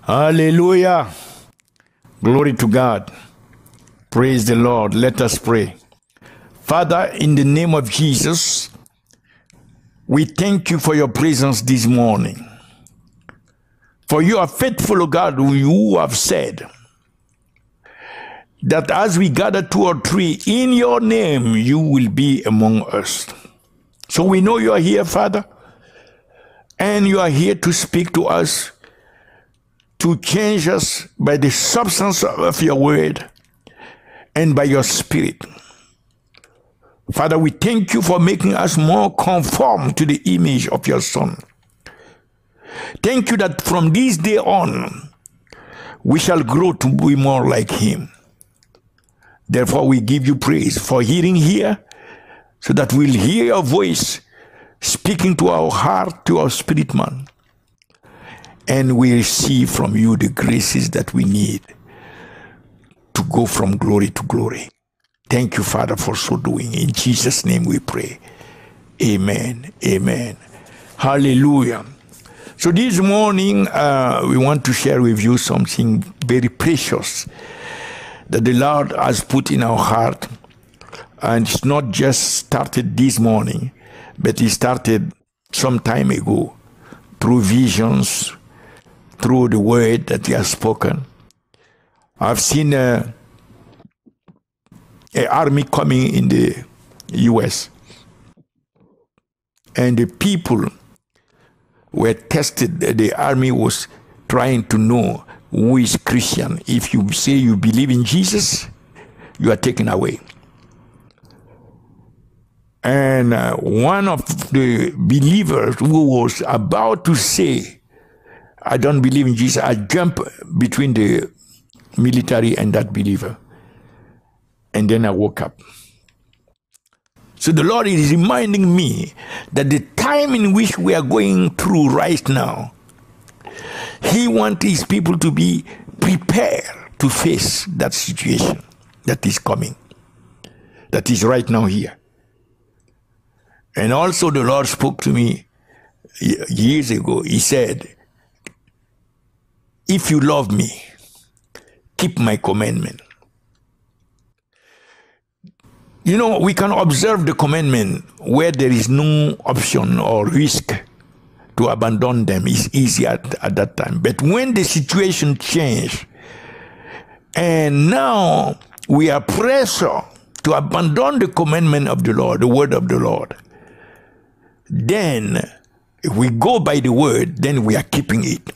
Hallelujah. Glory to God. Praise the Lord. Let us pray. Father, in the name of Jesus, we thank you for your presence this morning. For you are faithful, God, who have said that as we gather 2 or 3 in your name, you will be among us. So we know you are here, Father, and you are here to speak to us, to change us by the substance of your word and by your spirit. Father, we thank you for making us more conform to the image of your Son. Thank you that from this day on, we shall grow to be more like him. Therefore, we give you praise for hearing here, so that we'll hear your voice speaking to our heart, to our spirit man. And we receive from you the graces that we need to go from glory to glory. Thank you, Father, for so doing. In Jesus' name we pray. Amen. Amen. Hallelujah. So this morning, we want to share with you something very precious that the Lord has put in our heart. And it's not just started this morning, but it started some time ago through visions, through the word that he has spoken. I've seen an army coming in the U.S. and the people were tested. The army was trying to know who is Christian. If you say you believe in Jesus, you are taken away. And one of the believers who was about to say, I don't believe in Jesus, I jump between the military and that believer. And then I woke up. So the Lord is reminding me that the time in which we are going through right now, he wants his people to be prepared to face that situation that is coming, that is right now here. And also the Lord spoke to me years ago. He said, if you love me, keep my commandment. You know, we can observe the commandment where there is no option or risk to abandon them. It's easy at that time. But when the situation changes, and now we are pressure to abandon the commandment of the Lord, the word of the Lord, then if we go by the word, then we are keeping it.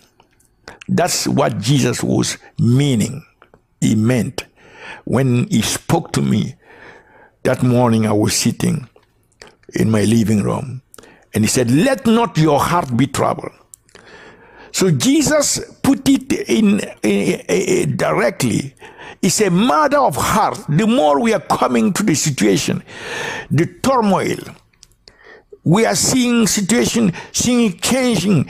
That's what Jesus was meaning. He meant when he spoke to me that morning. I was sitting in my living room and he said, let not your heart be troubled. So Jesus put it in directly. It's a matter of heart. The more we are coming to the situation, the turmoil, we are seeing situation, seeing changing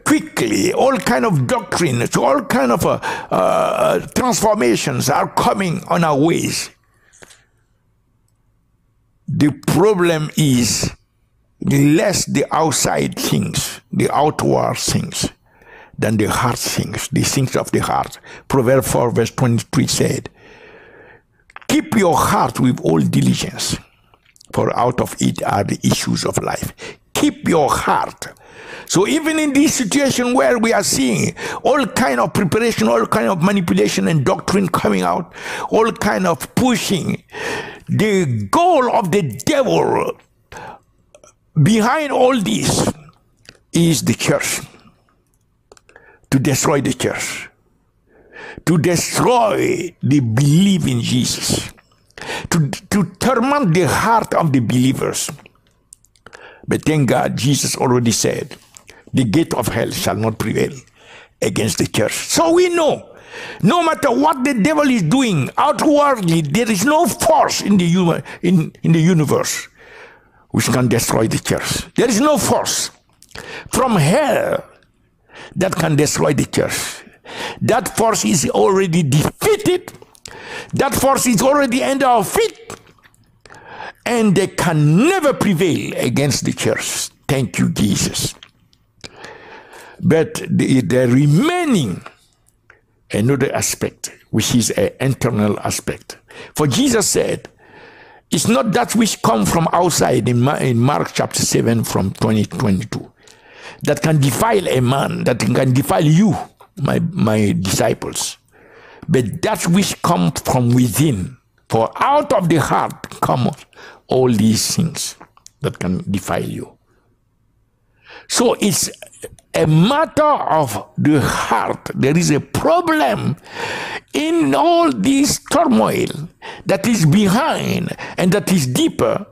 quickly. All kind of doctrines, all kind of transformations are coming on our ways. The problem is less the outside things, the outward things, than the heart things, the things of the heart. Proverbs 4 verse 23 said, keep your heart with all diligence, for out of it are the issues of life. Keep your heart. So even in this situation where we are seeing all kind of preparation, all kind of manipulation and doctrine coming out, all kind of pushing, the goal of the devil behind all this is the church. To destroy the church. To destroy the belief in Jesus. To torment the heart of the believers. But thank God, Jesus already said, the gate of hell shall not prevail against the church. So we know, no matter what the devil is doing outwardly, there is no force in the universe which can destroy the church. There is no force from hell that can destroy the church. That force is already defeated. That force is already under our feet. And they can never prevail against the church. Thank you, Jesus. But the remaining another aspect, which is an internal aspect. For Jesus said, it's not that which come from outside in Mark chapter 7 from 20-22 that can defile a man, that can defile you, my disciples, but that which come from within. For out of the heart come all these things that can defile you. So it's a matter of the heart. There is a problem in all this turmoil that is behind and that is deeper,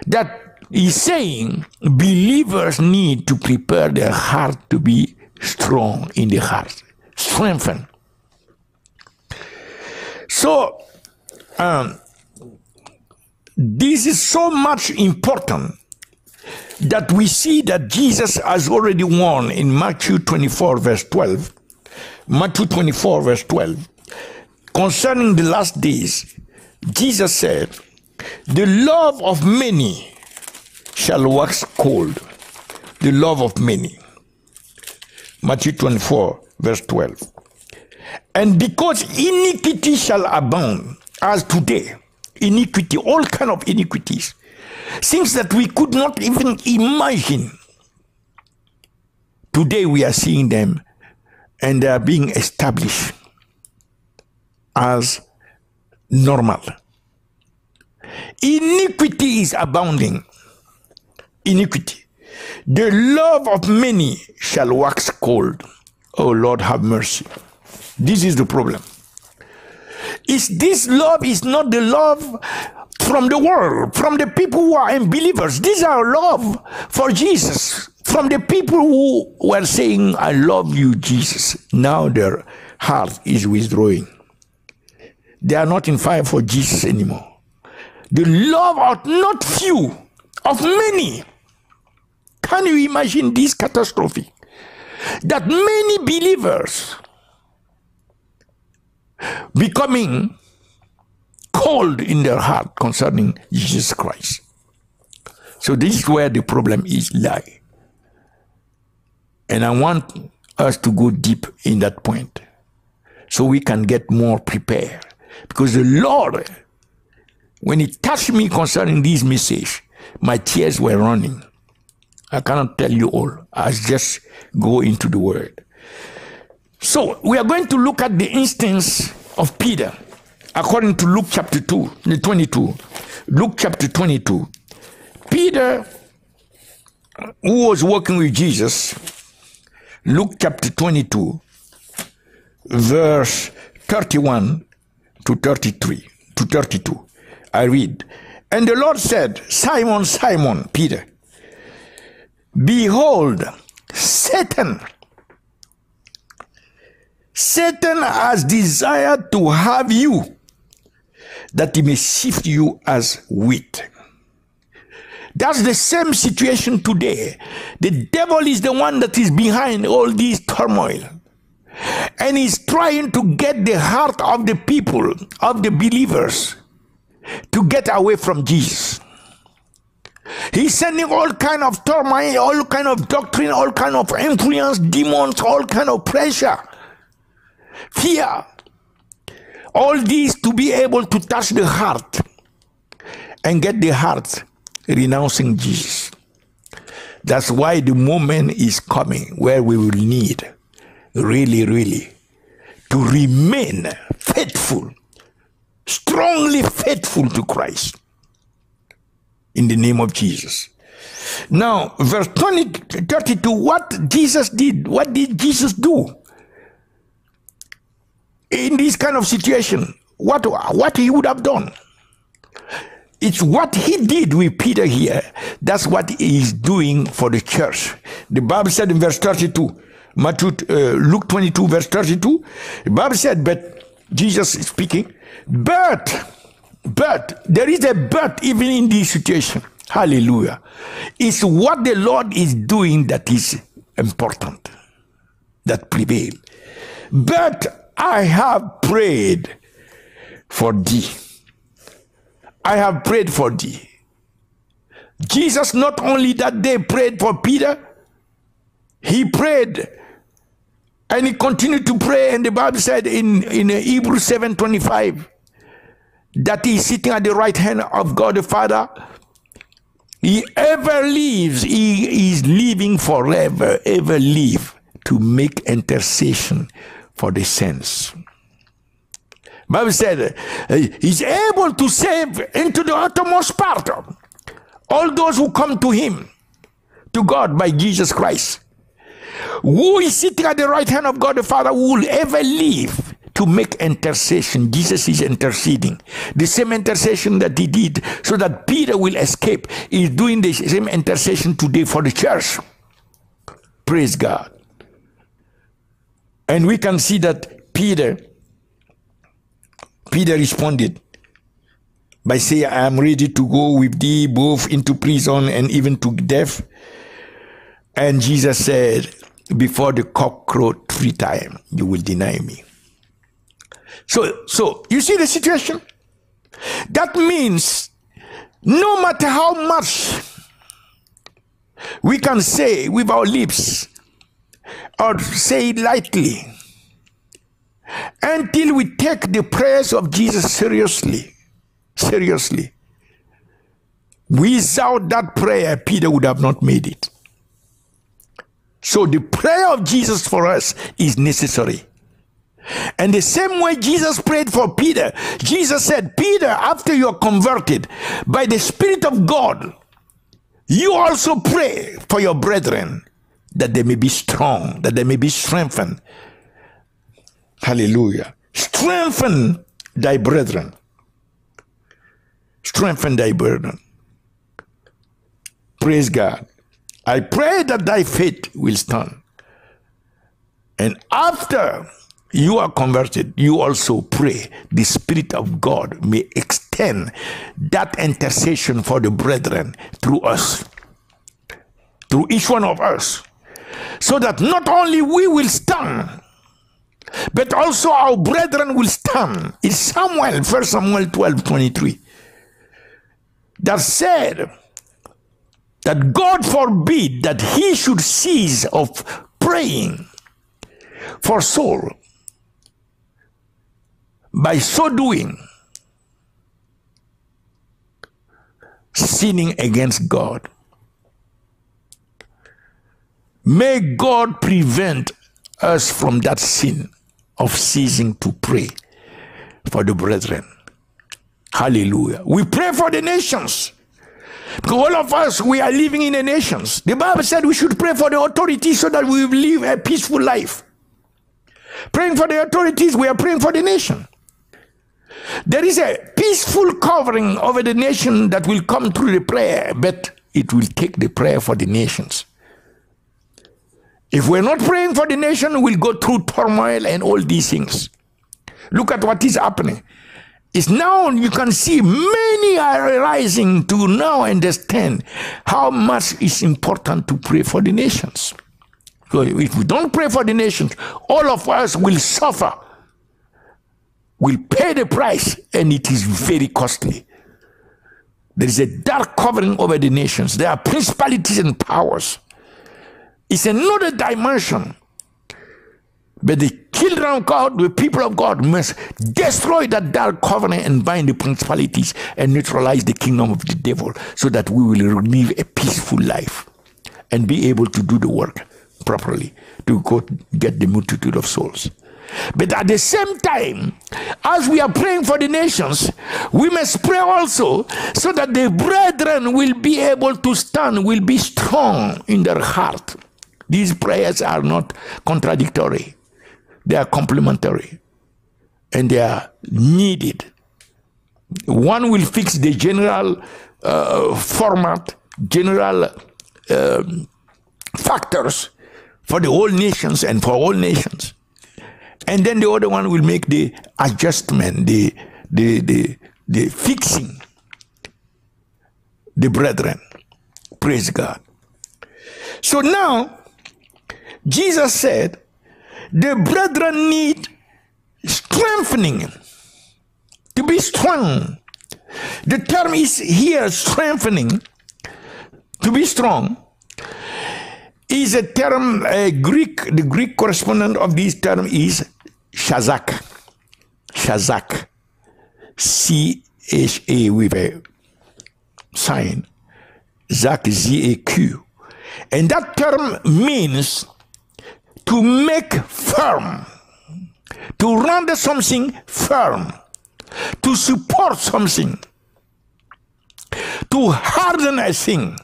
that is saying believers need to prepare their heart to be strong in the heart, strengthen. So this is so much important that we see that Jesus has already warned in Matthew 24 verse 12, Matthew 24 verse 12, concerning the last days. Jesus said, the love of many shall wax cold. The love of many. Matthew 24 verse 12. And because iniquity shall abound, as today, iniquity, all kind of iniquities, things that we could not even imagine. Today we are seeing them and they are being established as normal. Iniquity is abounding. Iniquity. The love of many shall wax cold. Oh Lord, have mercy. This is the problem. This love is not the love from the world, from the people who are unbelievers. These are love for Jesus. From the people who were saying, I love you, Jesus. Now their heart is withdrawing. They are not in fire for Jesus anymore. The love of not few, of many. Can you imagine this catastrophe? That many believers becoming cold in their heart concerning Jesus Christ. So this is where the problem is lie. And I want us to go deep in that point so we can get more prepared. Because the Lord, when He touched me concerning this message, my tears were running. I cannot tell you all. I just go into the Word. So we are going to look at the instance of Peter according to Luke chapter 22. Luke chapter 22. Peter, who was walking with Jesus, Luke chapter 22, verse 31 to 33 to 32. I read, and the Lord said, Simon, Simon, Peter, behold, Satan has desired to have you, that he may sift you as wheat. That's the same situation today. The devil is the one that is behind all this turmoil. And he's trying to get the heart of the people, of the believers, to get away from Jesus. He's sending all kind of turmoil, all kind of doctrine, all kind of influence, demons, all kind of pressure, fear. All these to be able to touch the heart and get the heart renouncing Jesus. That's why the moment is coming where we will need really to remain faithful, strongly faithful to Christ in the name of Jesus. Now, verse 32, what Jesus did, what did Jesus do in this kind of situation? What he would have done? It's what he did with Peter here. That's what he is doing for the church. The Bible said in verse 32, Luke 22 verse 32, the Bible said, but Jesus is speaking, but there is a but even in this situation. Hallelujah. It's what the Lord is doing that is important, that prevail. But I have prayed for thee. I have prayed for thee. Jesus, not only that day prayed for Peter, he prayed And he continued to pray, and the Bible said in Hebrews 7:25 that he is sitting at the right hand of God the Father. He ever lives, he is living forever, ever live to make intercession for the saints. Bible said he's able to save into the uttermost part all those who come to him, to God by Jesus Christ. Who is sitting at the right hand of God the Father, who will ever live to make intercession. Jesus is interceding. The same intercession that he did so that Peter will escape is doing the same intercession today for the church. Praise God. And we can see that Peter responded by saying, I am ready to go with thee both into prison and even to death. And Jesus said, before the cock crowed 3 times, you will deny me. So you see the situation? That means no matter how much we can say with our lips or say it lightly, until we take the prayers of Jesus seriously, without that prayer, Peter would have not made it. So the prayer of Jesus for us is necessary. And the same way Jesus prayed for Peter, Jesus said, Peter, after you are converted by the Spirit of God, you also pray for your brethren that they may be strong, that they may be strengthened. Hallelujah. Strengthen thy brethren. Strengthen thy brethren. Praise God. I pray that thy faith will stand. And after you are converted, you also pray the Spirit of God may extend that intercession for the brethren through us, through each one of us, so that not only we will stand, but also our brethren will stand. It's Samuel, 1 Samuel 12:23, that said that God forbid that he should cease of praying for Saul. By so doing, sinning against God. May God prevent us from that sin of ceasing to pray for the brethren. Hallelujah. We pray for the nations. Because all of us, we are living in the nations. The Bible said we should pray for the authorities so that we will live a peaceful life. Praying for the authorities, we are praying for the nation. There is a peaceful covering over the nation that will come through the prayer, but it will take the prayer for the nations. If we're not praying for the nation, we'll go through turmoil and all these things. Look at what is happening. It's now you can see many are rising to now understand how much it's important to pray for the nations. So if we don't pray for the nations, all of us will suffer. Will pay the price, and it is very costly. There is a dark covering over the nations. There are principalities and powers. It's another dimension. But the children of God, the people of God, must destroy that dark covenant and bind the principalities and neutralize the kingdom of the devil so that we will live a peaceful life and be able to do the work properly to go get the multitude of souls. But at the same time, as we are praying for the nations, we must pray also so that the brethren will be able to stand, will be strong in their heart. These prayers are not contradictory. They are complementary. And they are needed. One will fix the general format, general factors for the whole nations and for all nations. And then the other one will make the adjustment, the fixing the brethren. Praise God. So now, Jesus said, the brethren need strengthening, to be strong. The term is here, strengthening, to be strong. is a term, the Greek correspondent of this term is Shazak. Shazak. C-H-A with a sign. Zak, Z-A-Q. And that term means to make firm, to render something firm, to support something, to harden a thing.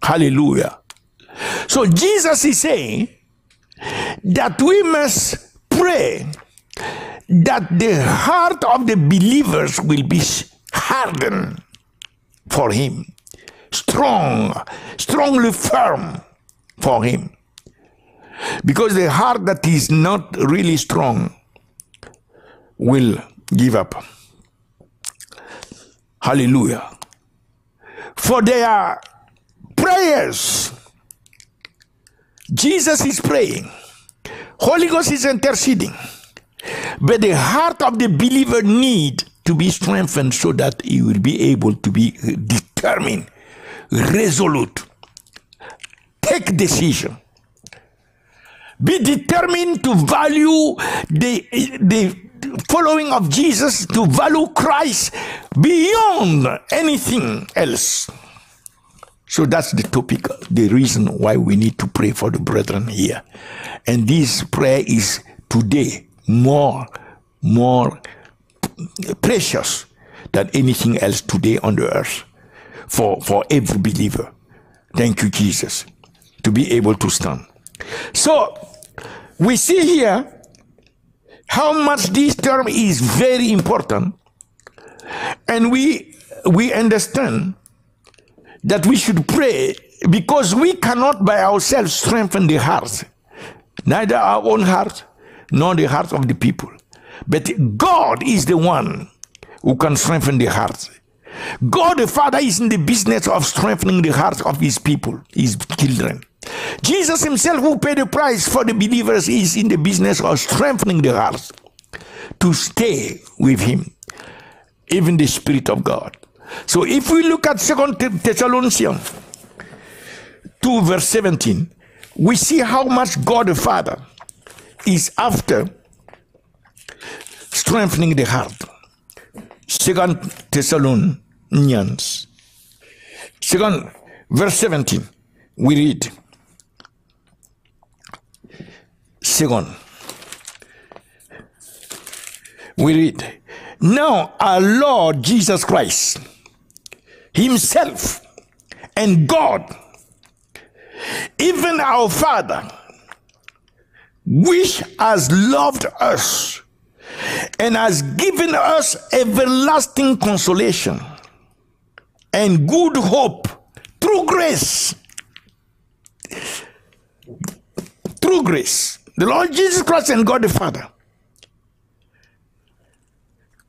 Hallelujah. So Jesus is saying that we must pray that the heart of the believers will be hardened for him, strongly firm for him. Because the heart that is not really strong will give up. Hallelujah. For their prayers, Jesus is praying, Holy Ghost is interceding, but the heart of the believer need to be strengthened so that he will be able to be determined, resolute, take decision, be determined to value the following of Jesus, to value Christ beyond anything else. So that's the topic, the reason why we need to pray for the brethren here. And this prayer is today more precious than anything else today on the earth for every believer. Thank you, Jesus, to be able to stand. So we see here how much this term is very important, and we understand that we should pray because we cannot by ourselves strengthen the heart, neither our own heart nor the heart of the people. But God is the one who can strengthen the heart. God the Father is in the business of strengthening the hearts of his people, his children. Jesus himself, who paid the price for the believers, is in the business of strengthening the hearts to stay with him, even the Spirit of God. So if we look at 2 Thessalonians 2 verse 17, we see how much God the Father is after strengthening the heart. 2 Thessalonians 2 verse 17, we read. 2, we read, now our Lord Jesus Christ himself and God, even our Father, which has loved us and has given us everlasting consolation and good hope through grace. Through grace. The Lord Jesus Christ and God the Father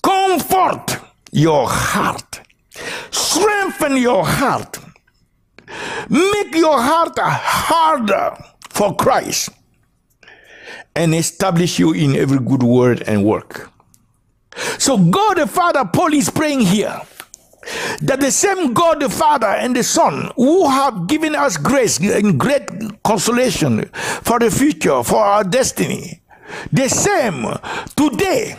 comfort your heart, strengthen your heart, make your heart harder for Christ, and establish you in every good word and work. So God the Father, Paul is praying here that the same God the Father and the Son, who have given us grace and great consolation for the future, for our destiny, the same today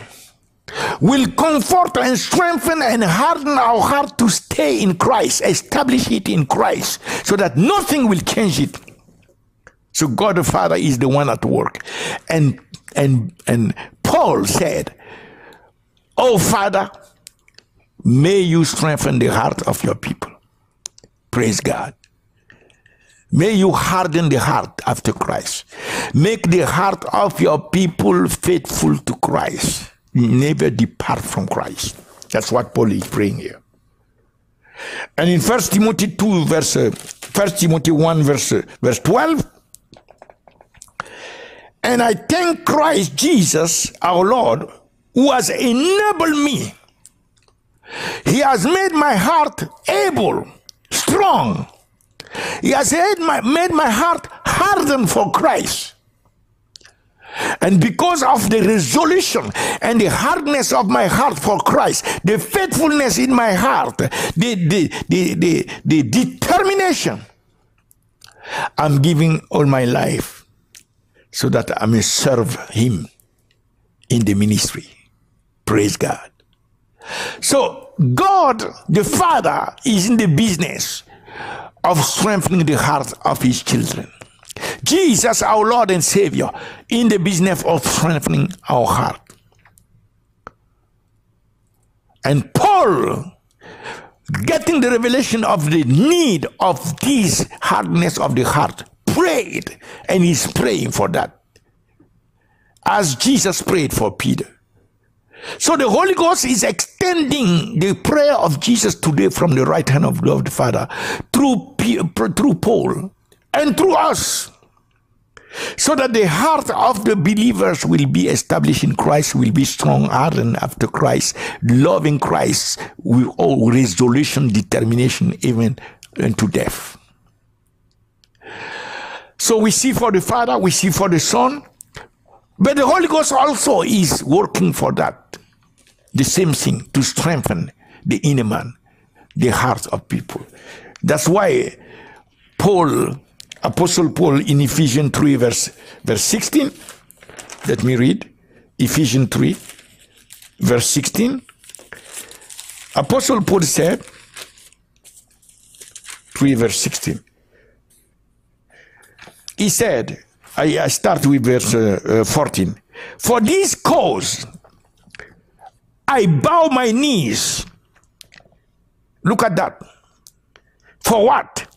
will comfort and strengthen and harden our heart to stay in Christ, establish it in Christ, so that nothing will change it. So God the Father is the one at work. And Paul said, oh Father, may you strengthen the heart of your people. Praise God. May you harden the heart after Christ. Make the heart of your people faithful to Christ. Never depart from Christ. That's what Paul is praying here. And in 1 Timothy 2 verse 1 Timothy 1 verse 12, and I thank Christ Jesus our Lord, who has enabled me. He has made my heart able, strong. He has made my heart hardened for Christ. And because of the resolution and the hardness of my heart for Christ, the faithfulness in my heart, the determination I'm giving all my life so that I may serve him in the ministry. Praise God. So God, the Father, is in the business of strengthening the hearts of his children. Jesus, our Lord and Savior, in the business of strengthening our heart. And Paul, getting the revelation of the need of this hardness of the heart, prayed, and he's praying for that, as Jesus prayed for Peter. So the Holy Ghost is extending the prayer of Jesus today from the right hand of God the Father through Paul and through us, so that the heart of the believers will be established in Christ, will be strong, ardent after Christ, loving Christ with all resolution, determination, even unto death. So we see for the Father, we see for the Son, but the Holy Ghost also is working for that. The same thing, to strengthen the inner man, the hearts of people. That's why Paul, Apostle Paul in Ephesians 3 verse 16, let me read, Ephesians 3 verse 16, Apostle Paul said, 3 verse 16, he said, I start with verse 14, for this cause I bow my knees. Look at that. For what?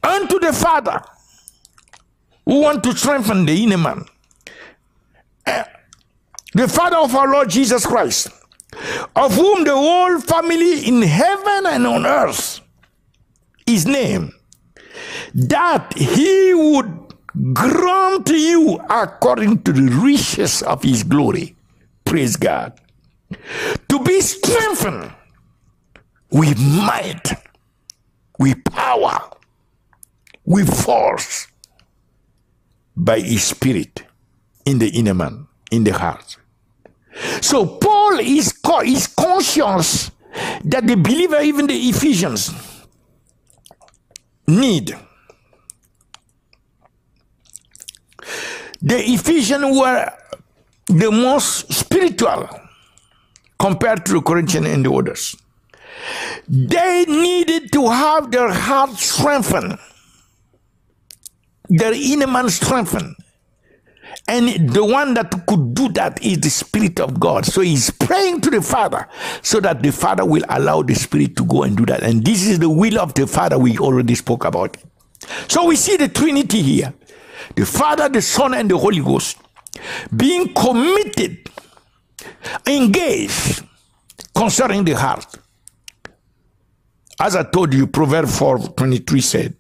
Unto the Father, who want to strengthen the inner man, the Father of our Lord Jesus Christ, of whom the whole family in heaven and on earth is named, that he would grant you according to the riches of his glory, praise God, to be strengthened with might, with power, with force, by his Spirit in the inner man, in the heart. So Paul is conscious that the believer, even the Ephesians, need. The Ephesians were the most spiritual compared to the Corinthians and the others. They needed to have their heart strengthened, their inner man strengthened. And the one that could do that is the Spirit of God. So he's praying to the Father so that the Father will allow the Spirit to go and do that. And this is the will of the Father we already spoke about. So we see the Trinity here. The Father, the Son, and the Holy Ghost being committed, engaged concerning the heart. As I told you, Proverbs 4:23 said,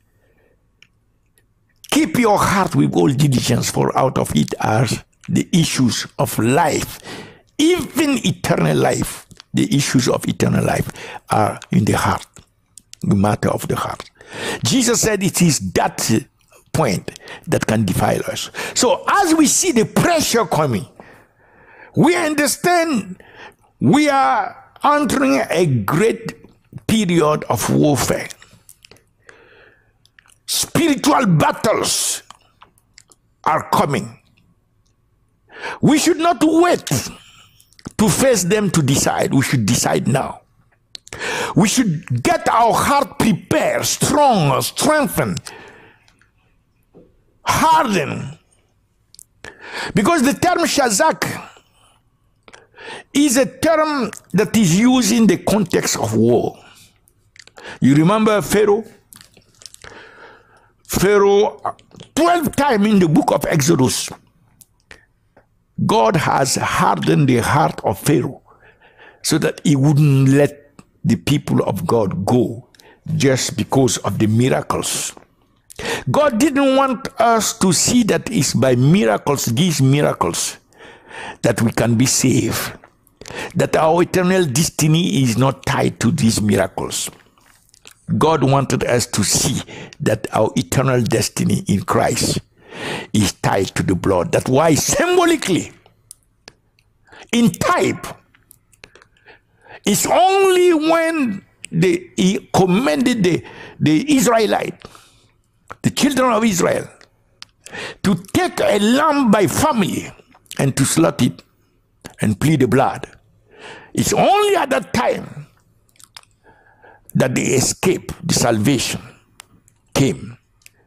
keep your heart with all diligence, for out of it are the issues of life, even eternal life. The issues of eternal life are in the heart, the matter of the heart. Jesus said it is that point that can defile us. So as we see the pressure coming, we understand we are entering a great period of warfare. Spiritual battles are coming. We should not wait to face them to decide. We should decide now. We should get our heart prepared, strong, strengthened, hardened. Because the term Shazak is a term that is used in the context of war. You remember Pharaoh? Pharaoh, 12 times in the book of Exodus, God has hardened the heart of Pharaoh so that he wouldn't let the people of God go just because of the miracles. God didn't want us to see that it's by miracles, these miracles, that we can be saved, that our eternal destiny is not tied to these miracles. God wanted us to see that our eternal destiny in Christ is tied to the blood. That's why symbolically, in type, it's only when he commanded the Israelite the children of Israel, to take a lamb by family and to slaughter it and plead the blood. It's only at that time that the escape, the salvation came.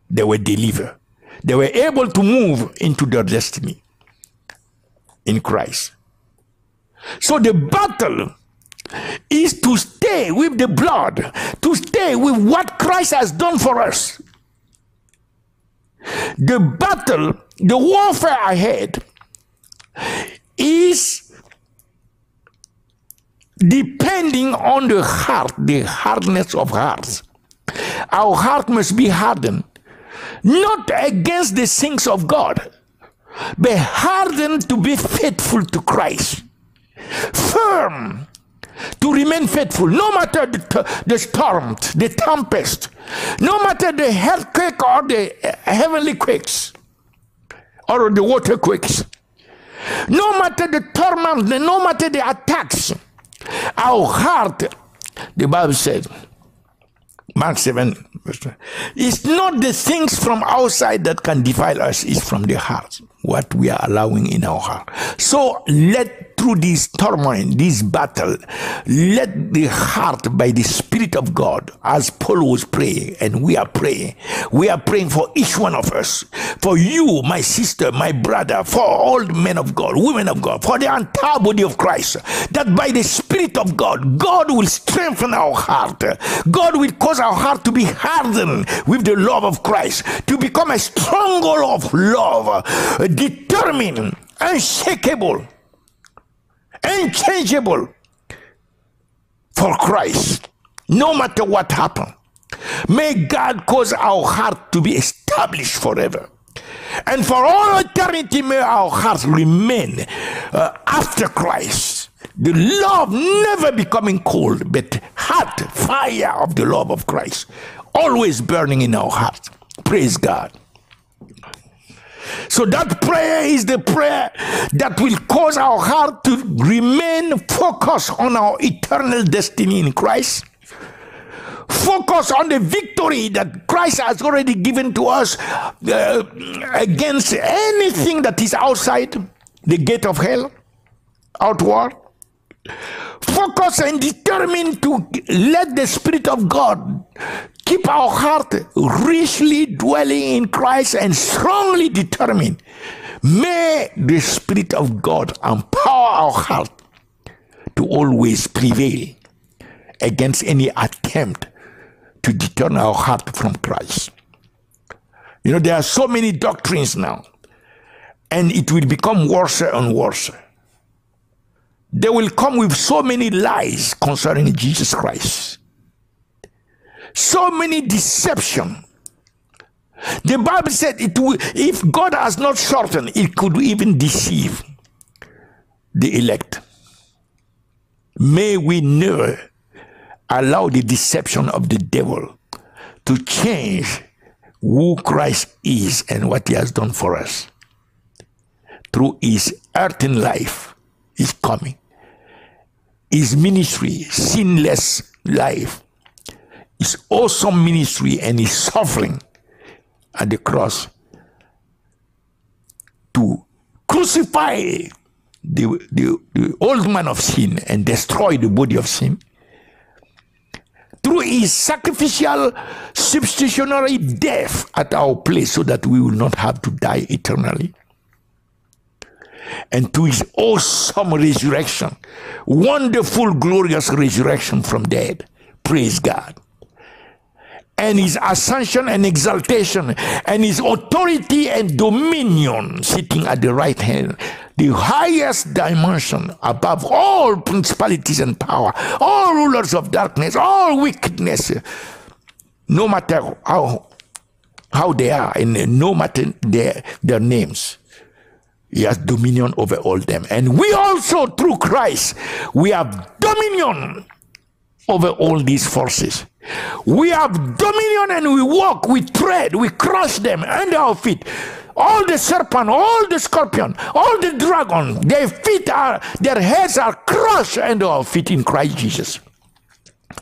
They were delivered. They were able to move into their destiny in Christ. So the battle is to stay with the blood, to stay with what Christ has done for us. The battle, the warfare ahead is depending on the heart, the hardness of hearts. Our heart must be hardened, not against the things of God, but hardened to be faithful to Christ. Firm to remain faithful, no matter the storm, the tempest, no matter the earthquake or the heavenly quakes or the water quakes, no matter the torment, no matter the attacks. Our heart, the Bible says, Mark 7, it's not the things from outside that can defile us, it's from the heart, what we are allowing in our heart. So through this turmoil, this battle, let the heart by the Spirit of God, as Paul was praying, and we are praying for each one of us, for you, my sister, my brother, for all men of God, women of God, for the entire body of Christ, that by the Spirit of God, God will strengthen our heart. God will cause our heart to be hardened with the love of Christ, to become a stronghold of love, determined, unshakable, unchangeable for Christ, no matter what happens. May God cause our heart to be established forever, and for all eternity may our hearts remain after Christ, the love never becoming cold, but hot fire of the love of Christ always burning in our hearts. Praise God. So that prayer is the prayer that will cause our heart to remain focused on our eternal destiny in Christ. Focus on the victory that Christ has already given to us against anything that is outside the gate of hell, outward. Focus and determine to let the Spirit of God keep our heart richly dwelling in Christ and strongly determined. May the Spirit of God empower our heart to always prevail against any attempt to deter our heart from Christ. You know, there are so many doctrines now, and it will become worse and worse. They will come with so many lies concerning Jesus Christ. So many deception. The Bible said if God has not shortened, it could even deceive the elect. May we never allow the deception of the devil to change who Christ is and what he has done for us. Through his earthen life, his coming, his ministry, sinless life, his awesome ministry, and his suffering at the cross to crucify the old man of sin and destroy the body of sin. Through his sacrificial substitutionary death at our place so that we will not have to die eternally. And to his awesome resurrection, wonderful, glorious resurrection from dead. Praise God. And his ascension and exaltation, and his authority and dominion sitting at the right hand, the highest dimension above all principalities and power, all rulers of darkness, all wickedness, no matter how they are, and no matter their names. He has dominion over all them. And we also, through Christ, we have dominion over all these forces. We have dominion, and we walk, we tread, we crush them under our feet. All the serpent, all the scorpion, all the dragon, their heads are crushed under our feet in Christ Jesus.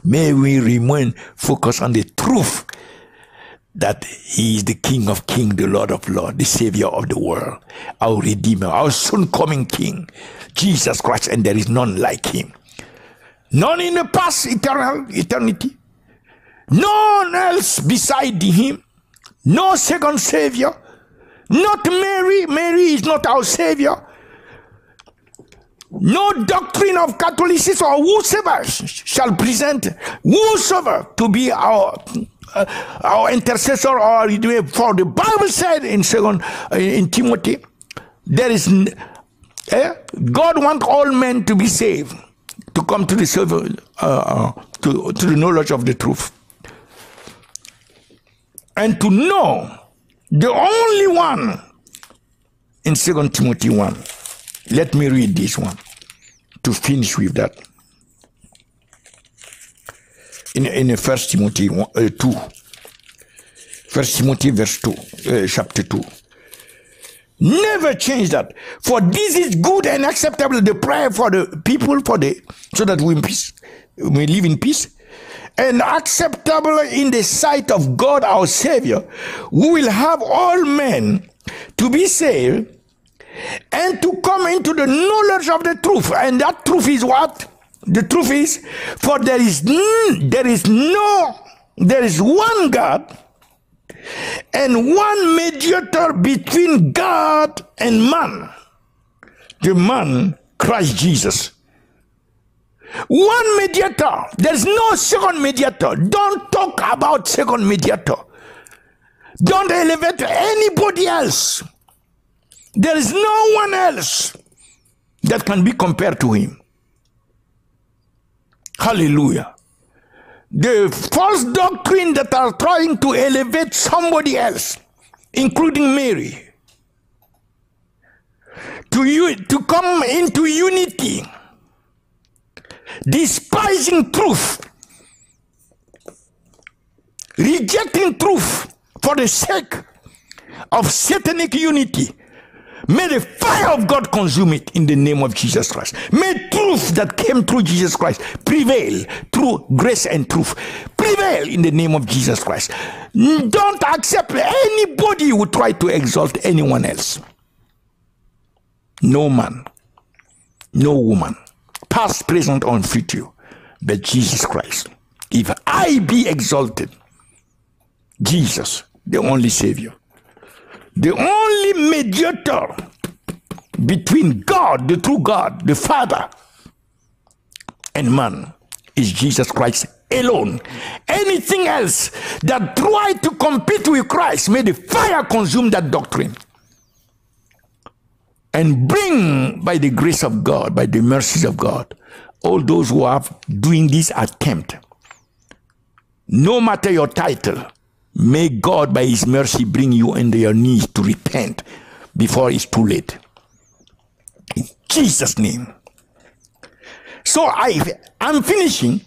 May we remain focused on the truth that he is the King of kings, the Lord of lords, the Savior of the world, our Redeemer, our soon coming King, Jesus Christ, and there is none like him. None in the past eternity. None else beside him. No second Savior. Not Mary. Mary is not our Savior. No doctrine of Catholicism or whosoever shall present whosoever to be our intercessor or redeemer. For the Bible said in Timothy, there is God wants all men to be saved, to come to the to the knowledge of the truth, and to know the only one in 2 Timothy 1. Let me read this one to finish with that. In 1 Timothy 2, 1 Timothy verse 2, chapter 2. Never change that. For this is good and acceptable, the prayer for the people, so that we live in peace, and acceptable in the sight of God our Savior, who will have all men to be saved and to come into the knowledge of the truth. And that truth is what? The truth is, for there is one God and one mediator between God and man, the man Christ Jesus. One mediator. There is no second mediator. Don't talk about second mediator. Don't elevate anybody else. There is no one else that can be compared to him. Hallelujah. The false doctrine that are trying to elevate somebody else, including Mary, to come into unity, despising truth, rejecting truth for the sake of satanic unity. May the fire of God consume it in the name of Jesus Christ. May truth that came through Jesus Christ prevail through grace and truth. Prevail in the name of Jesus Christ. Don't accept anybody who try to exalt anyone else. No man, no woman, past, present, or future, but Jesus Christ. If I be exalted, Jesus, the only Savior, the only mediator between God, the true God, the Father, and man, is Jesus Christ alone. Anything else that try to compete with Christ, may the fire consume that doctrine and bring, by the grace of God, by the mercies of God, all those who are doing this attempt, no matter your title, may God, by his mercy, bring you on your knees to repent before it's too late. In Jesus' name. So I'm finishing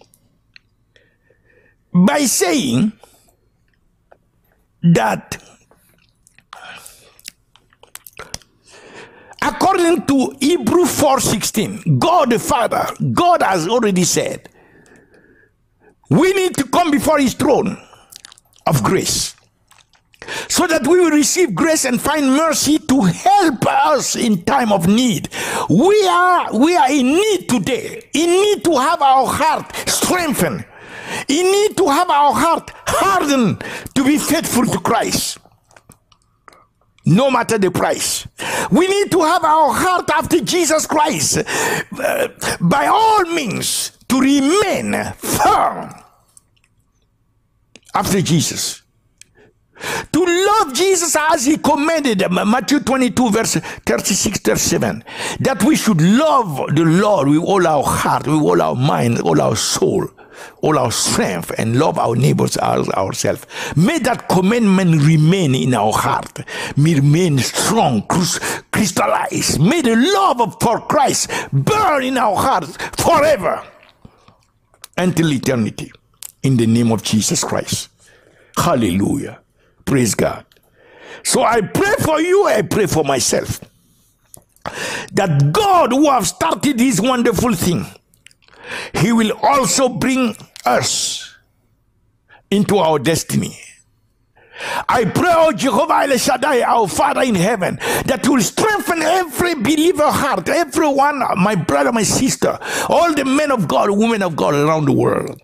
by saying that according to Hebrews 4:16, God the Father, God has already said, we need to come before his throne of grace, so that we will receive grace and find mercy to help us in time of need. We are in need today. In need to have our heart strengthened. In need to have our heart hardened to be faithful to Christ, no matter the price. We need to have our heart after Jesus Christ, by all means, to remain firm after Jesus, to love Jesus as he commanded, Matthew 22 verse 36-37, that we should love the Lord with all our heart, with all our mind, all our soul, all our strength, and love our neighbors as ourselves. May that commandment remain in our heart, may remain strong, crystallized. May the love for Christ burn in our hearts forever until eternity, in the name of Jesus Christ. Hallelujah. Praise God. So I pray for you, I pray for myself, that God, who have started this wonderful thing, he will also bring us into our destiny. I pray, oh Jehovah El Shaddai, our Father in heaven, that you will strengthen every believer heart, everyone, my brother, my sister, all the men of God, women of God around the world.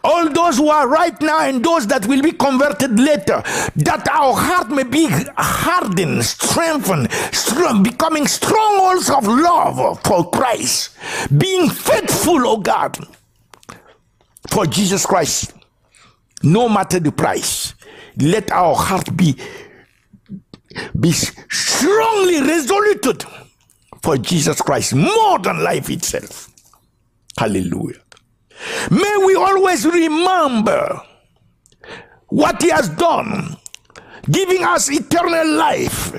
All those who are right now and those that will be converted later, that our heart may be hardened, strengthened, strong, becoming strongholds of love for Christ, being faithful, oh God, for Jesus Christ, no matter the price. Let our heart be strongly resolute for Jesus Christ, more than life itself. Hallelujah. May we always remember what he has done, giving us eternal life,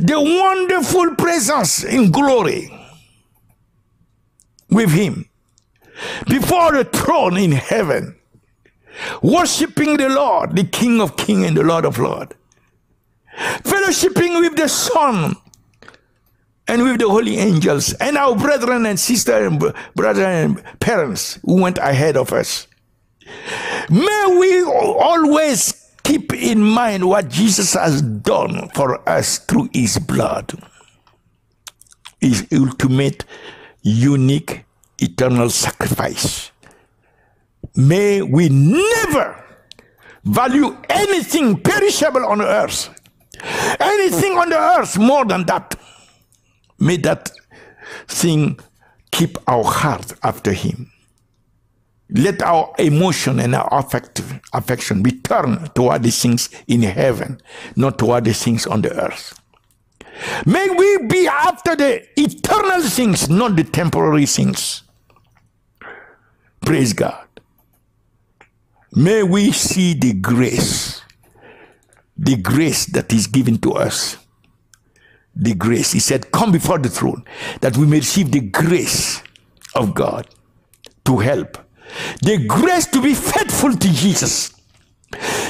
the wonderful presence in glory with him before the throne in heaven, worshiping the Lord, the King of Kings and the Lord of Lords, fellowshipping with the Son and with the holy angels and our brethren and sisters and brothers and parents who went ahead of us. May we always keep in mind what Jesus has done for us through his blood, his ultimate, unique, eternal sacrifice. May we never value anything perishable on earth, anything on the earth more than that. May that thing keep our heart after him. Let our emotion and our affection be turned toward the things in heaven, not toward the things on the earth. May we be after the eternal things, not the temporary things. Praise God. May we see the grace that is given to us. The grace. He said, come before the throne, that we may receive the grace of God to help. The grace to be faithful to Jesus.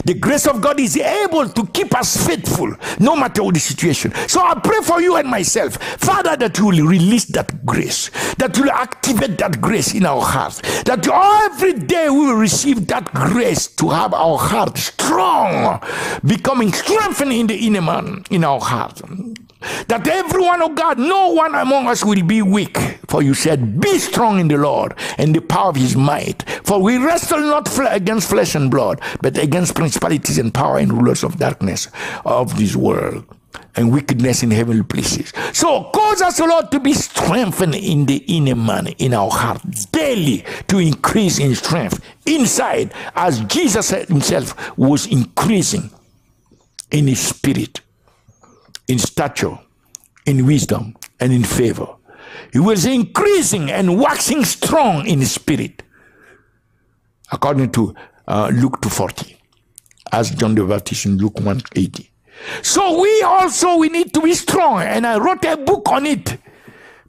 The grace of God is able to keep us faithful no matter what the situation. So I pray for you and myself, Father, that you will release that grace, that you will activate that grace in our hearts, that every day we will receive that grace to have our heart strong, becoming strengthened in the inner man, in our heart. That everyone, oh God, no one among us will be weak. For you said, be strong in the Lord and the power of his might. For we wrestle not against flesh and blood, but against principalities and power and rulers of darkness of this world and wickedness in heavenly places. So cause us, Lord, to be strengthened in the inner man, in our heart, daily to increase in strength inside, as Jesus himself was increasing in his spirit, in stature, in wisdom, and in favor. He was increasing and waxing strong in his spirit, according to Luke 2:40, as John the Baptist in Luke 1:80. So we need to be strong, and I wrote a book on it.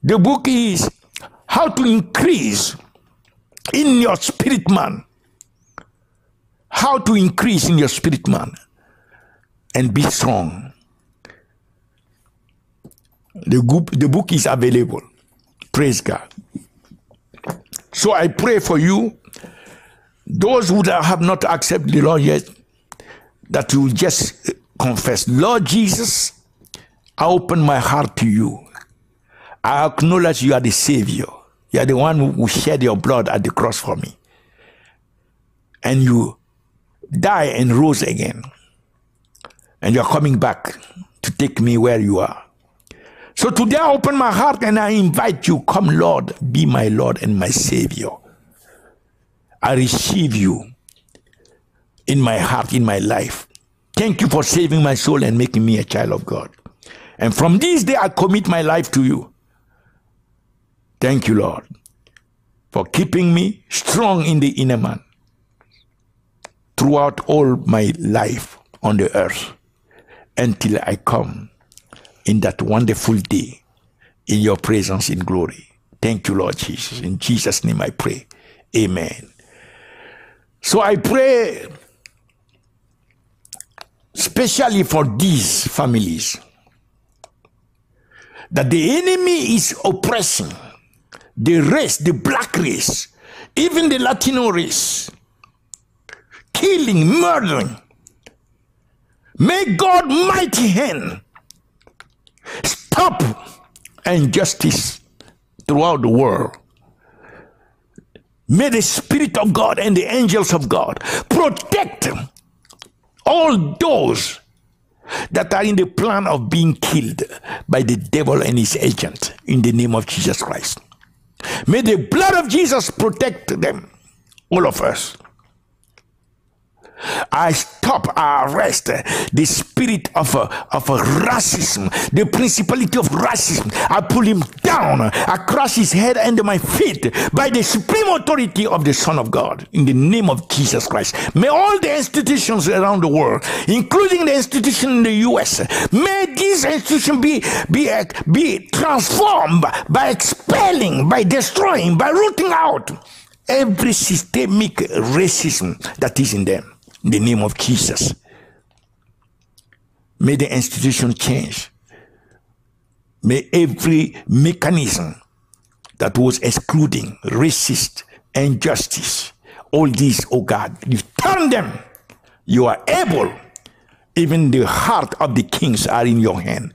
The book is How to Increase in Your Spirit Man. How to increase in your spirit man and be strong. The book is available. Praise God. So I pray for you, those who have not accepted the Lord yet, that you will just confess, Lord Jesus, I open my heart to you. I acknowledge you are the Savior. You are the one who shed your blood at the cross for me. And you died and rose again. And you are coming back to take me where you are. So today I open my heart and I invite you, come Lord, be my Lord and my Savior. I receive you in my heart, in my life. Thank you for saving my soul and making me a child of God. And from this day I commit my life to you. Thank you, Lord, for keeping me strong in the inner man throughout all my life on the earth until I come in that wonderful day in your presence in glory. Thank you, Lord Jesus. In Jesus' name I pray. Amen. So I pray especially for these families that the enemy is oppressing the race, the black race, even the Latino race, killing, murdering May God mighty hand stop injustice throughout the world. May the Spirit of God and the angels of God protect all those that are in the plan of being killed by the devil and his agent, in the name of Jesus Christ. May the blood of Jesus protect them, all of us. I stop, I arrest the spirit of racism, the principality of racism. I pull him down. I crush his head under my feet by the supreme authority of the Son of God, in the name of Jesus Christ. May all the institutions around the world, including the institution in the US, may these institutions be transformed by expelling, by destroying, by rooting out every systemic racism that is in them. In the name of Jesus. May the institution change. May every mechanism that was excluding, racist, injustice, all these, oh God, you turn them. You are able. Even the heart of the kings are in your hand.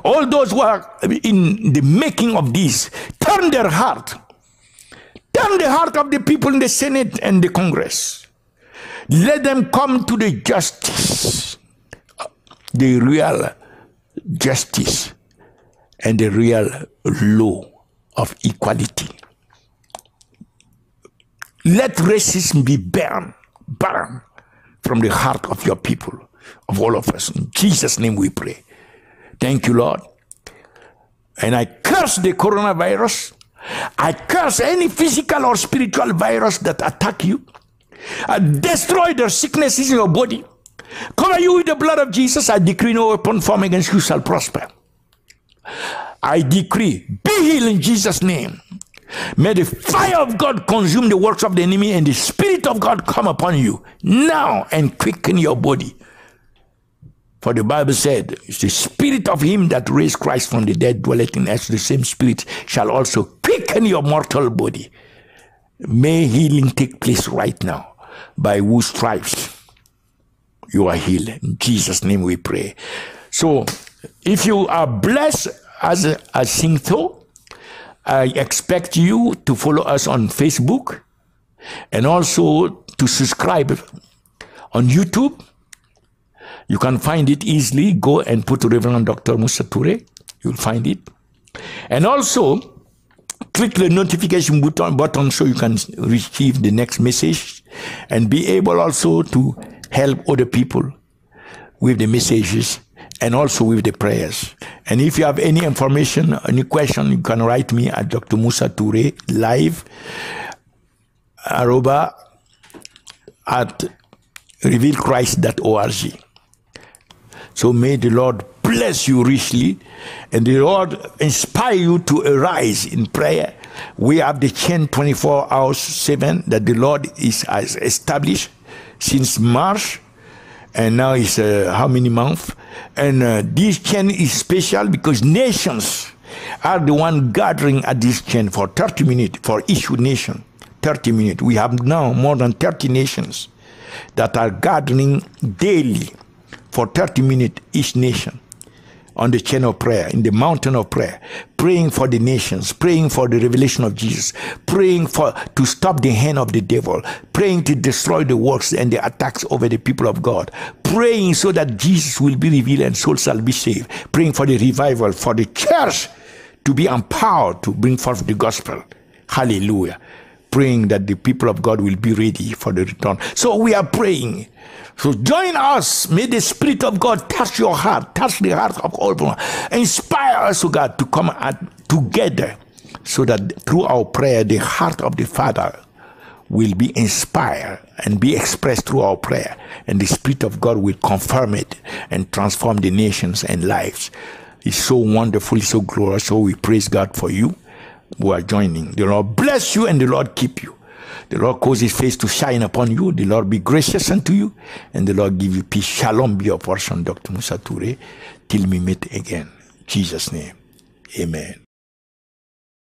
All those who are in the making of this, turn their heart. Turn the heart of the people in the Senate and the Congress. Let them come to the justice, the real justice, and the real law of equality. Let racism be burned from the heart of your people, of all of us. In Jesus' name we pray. Thank you, Lord. And I curse the coronavirus. I curse any physical or spiritual virus that attack you. I destroy the sicknesses in your body. Cover you with the blood of Jesus. I decree no weapon formed against you shall prosper. I decree, be healed in Jesus' name. May the fire of God consume the works of the enemy, and the Spirit of God come upon you now and quicken your body. For the Bible said, it's the Spirit of him that raised Christ from the dead dwelleth in us. The same Spirit shall also quicken your mortal body. May healing take place right now. By whose stripes you are healed. In Jesus' name we pray. So, if you are blessed as a Singtho, I expect you to follow us on Facebook and also to subscribe on YouTube. You can find it easily. Go and put Reverend Dr. Moussa Touré. You'll find it. And also, click the notification button so you can receive the next message and be able also to help other people with the messages and also with the prayers. And if you have any information, any question, you can write me at Dr. Moussa Touré live @ revealchrist.org. So may the Lord bless you richly, and the Lord inspire you to arise in prayer. We have the chain 24 hours 7 that the Lord has established since March, and now it's how many months? And this chain is special because nations are the one gathering at this chain for 30 minutes for each nation. 30 minutes. We have now more than 30 nations that are gathering daily for 30 minutes each nation on the chain of prayer, in the mountain of prayer, praying for the nations, praying for the revelation of Jesus, praying to stop the hand of the devil, praying to destroy the works and the attacks over the people of God, praying so that Jesus will be revealed and souls shall be saved, praying for the revival, for the church to be empowered to bring forth the gospel. Hallelujah. Praying that the people of God will be ready for the return. So we are praying. So join us. May the Spirit of God touch your heart, touch the heart of all people. Inspire us, O God, to come together so that through our prayer, the heart of the Father will be inspired and be expressed through our prayer. And the Spirit of God will confirm it and transform the nations and lives. It's so wonderful, so glorious. So we praise God for you who are joining. The Lord bless you and the Lord keep you. The Lord cause his face to shine upon you. The Lord be gracious unto you. And the Lord give you peace. Shalom be your portion, Dr. Moussa Touré. Till we meet again. In Jesus' name. Amen.